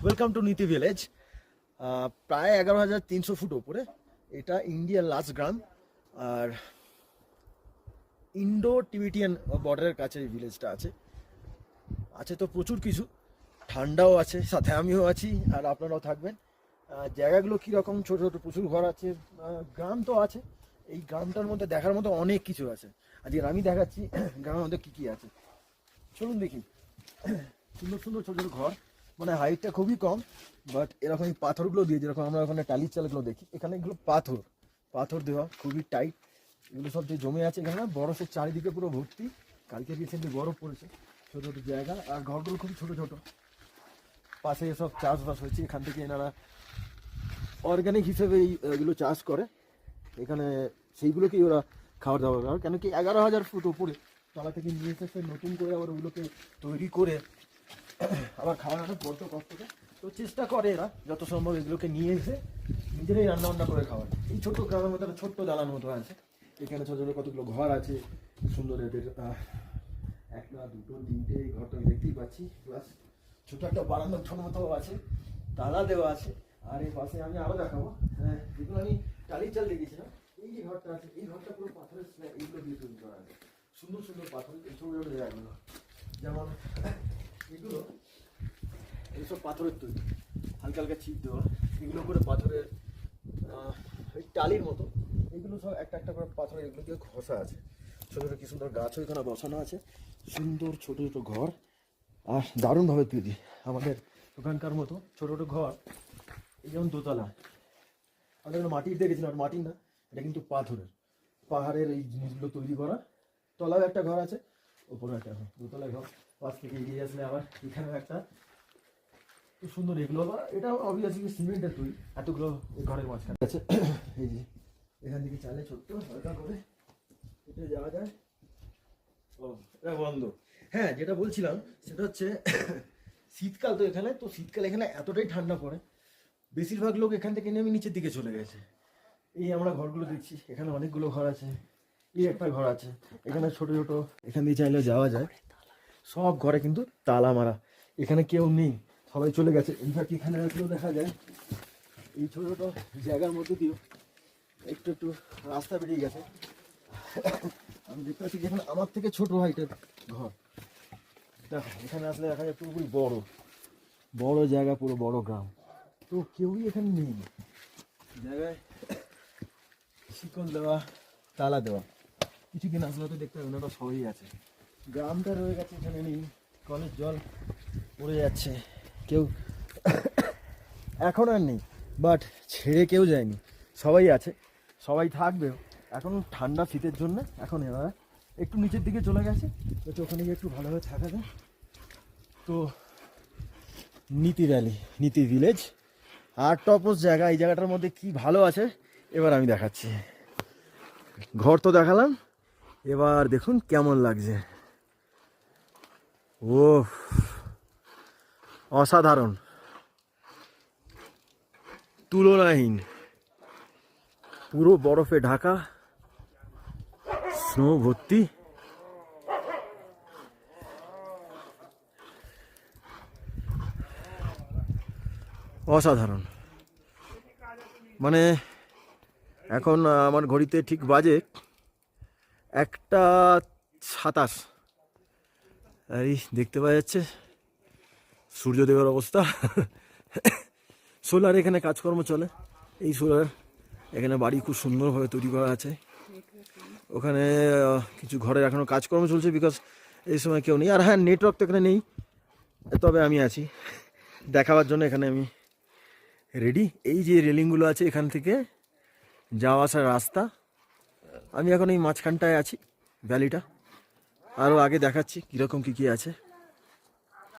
Welcome to নীতি village. প্রায় 11,300 foot ওপরে এটা ইন্ডিয়ার লাস্ট গ্রাম, আর ইন্ডো টিবেটিয়ান বর্ডারের কাছে এই ভিলেজটা আছে। তো প্রচুর কিছু, ঠান্ডাও আছে, সাথে আমিও আছি আর আপনারাও থাকবেন। জায়গাগুলো কীরকম, ছোটো ছোটো প্রচুর ঘর আছে, গ্রাম তো আছে। এই গ্রামটার মধ্যে দেখার মতো অনেক কিছু আছে। আজকে আমি দেখাচ্ছি গ্রামের মধ্যে কী কী আছে। চলুন দেখি। সুন্দর সুন্দর ছোটো ছোটো ঘর, মানে হাইটটা খুবই কম, বাট এরকম এই পাথরগুলো দিয়ে, যেরকম আমরা ওখানে টালির চালগুলো দেখি, এখানে এগুলো পাথর দেওয়া, খুবই টাইট। এগুলো সব যে জমে আছে এখানে, বরফের চারিদিকে পুরো ভর্তি। কালকে রিসেন্টলি বরফ পড়েছে। ছোটো ছোটো জায়গা, আর ঘরগুলো খুবই ছোটো ছোটো। পাশে এসব চাষবাস হয়েছে, এখান থেকে এনারা অর্গ্যানিক হিসেবে এইগুলো চাষ করে। এখানে সেইগুলোকেই ওরা খাবার দাবার করে, কেন কি 11,000 ফুট ওপরে তলা থেকে নিয়ে এসে নতুন করে আবার ওগুলোকে তৈরি করে আবার খাওয়ানো বড্ড কষ্টকে। তো চেষ্টা করে এরা যত সম্ভব এগুলোকে নিয়ে এসে নিজেরাই রান্নাবান্না করে খাওয়ার। এই ছোট্ট গ্রামের মধ্যে একটা ছোট্ট দালান মতো আছে। এখানে ছোটো ছোটো কতগুলো ঘর আছে, সুন্দর এদের একটা দুটো তিনটে ঘর তো আমি দেখতেই পাচ্ছি। প্লাস ছোটো একটা বারান্দার ছোটো মতো আছে, তালা দেওয়া আছে। আর এই পাশে আমি আরও দেখাবো, যেগুলো আমি টালির চাল দেখেছিলাম। এই যে ঘরটা আছে, এই ঘরটা পুরো পাথরের এইগুলো দিয়ে তৈরি করা আছে। সুন্দর সুন্দর পাথর, এই ছোটো ছোটো জায়গাগুলো, যেমন এগুলো এইসব পাথরের তৈরি, হালকা হালকা ছিপ দেওয়া। এগুলো করে পাথরের ওই টালির মতো, এগুলো সব একটা একটা করে পাথরের, এগুলো দিয়ে ঘষা আছে। ছোটো ছোটো কি সুন্দর গাছও এখানে বসানো আছে। সুন্দর ছোটো ছোটো ঘর, আর দারুণভাবে তৈরি আমাদের ওখানকার মতো ছোটো ছোটো ঘর। এই যেমন দোতলা, আমাদের মাটির দেখেছিলাম, মাটির না, এটা কিন্তু পাথরের, পাহাড়ের এই জিনিসগুলো তৈরি করা। তলায় একটা ঘর আছে, ওপরে একটা ঘর, দোতলা ঘর। পাশ থেকে এগিয়ে আসলে আবার এখানেও একটা খুব সুন্দর। এগুলো এটা অবভিয়াসলি সিমেন্টের তৈরি, এতগুলো এই ঘরের মাঝখানে আছে। এই যে এখান থেকে চালে ছোট্ট হালকা করে হেঁটে যাওয়া যায়। ও এটা বন্ধ। হ্যাঁ, যেটা বলছিলাম সেটা হচ্ছে শীতকাল তো এখানে, তো শীতকালে এখানে এতটাই ঠান্ডা পড়ে, বেশিরভাগ লোক এখান থেকে নেমে নিচের দিকে চলে গেছে। এই আমরা ঘরগুলো দেখছি, এখানে অনেকগুলো ঘর আছে। এই একটা ঘর আছে, এখানে ছোটো ছোটো, এখান দিয়ে চাইলে যাওয়া যায়। সব ঘরে কিন্তু তালা মারা, এখানে কেউ নেই, সবাই চলে গেছে। ইনফ্যাক্ট এখানে দেখা যায় এই ছোটো ছোটো জায়গার মধ্যে দিয়েও একটু একটু রাস্তা বেরিয়ে গেছে। আমি দেখতে পাচ্ছি যেখানে আমার থেকে ছোটো হাইটের ঘর। দেখো এখানে আসলে দেখা যায় পুরোপুরি বড় বড় জায়গা, পুরো বড় গ্রাম। তো কেউই এখানে নেই, জায়গায় শিকল দেওয়া, তালা দেওয়া। কিছু কিনা আসলে তো দেখতে হবে না, সবই আছে। গ্রামটা রয়ে গেছে, এখানে নেই। কলের জল পড়ে যাচ্ছে, কেউ এখন আর নেই, বাট ছেড়ে কেউ যায়নি, সবাই আছে, সবাই থাকবেও। এখন ঠান্ডা শীতের জন্য এখন এরা একটু নিচের দিকে চলে গেছে, যাতে ওখানে গিয়ে একটু ভালোভাবে থাকা যায়। তো নীতি ভ্যালি, নীতি ভিলেজ আর টপস জায়গা, এই জায়গাটার মধ্যে কি ভালো আছে এবার আমি দেখাচ্ছি। ঘর তো দেখালাম, এবার দেখুন কেমন লাগছে। ও অসাধারণ, তুলনাহীন, পুরো বরফে ঢাকা, স্নো ভর্তি। অসাধারণ, মানে এখন আমার ঘড়িতে ঠিক বাজে 1:27। এই দেখতে পাওয়া যাচ্ছে সূর্যদেবের অবস্থা। সোলার এখানে কাজকর্ম চলে, এই সোলার এখানে বাড়ি খুব সুন্দরভাবে তৈরি করা আছে। ওখানে কিছু ঘরের এখনও কাজকর্ম চলছে, বিকজ এই সময় কেউ নেই। আর হ্যাঁ, নেটওয়ার্ক তো এখানে নেই, তবে আমি আছি দেখাবার জন্য, এখানে আমি রেডি। এই যে রেলিংগুলো আছে, এখান থেকে যাওয়া আসার রাস্তা। আমি এখন এই মাঝখানটায় আছি, ভ্যালিটা আরও আগে দেখাচ্ছি কীরকম কী কী আছে।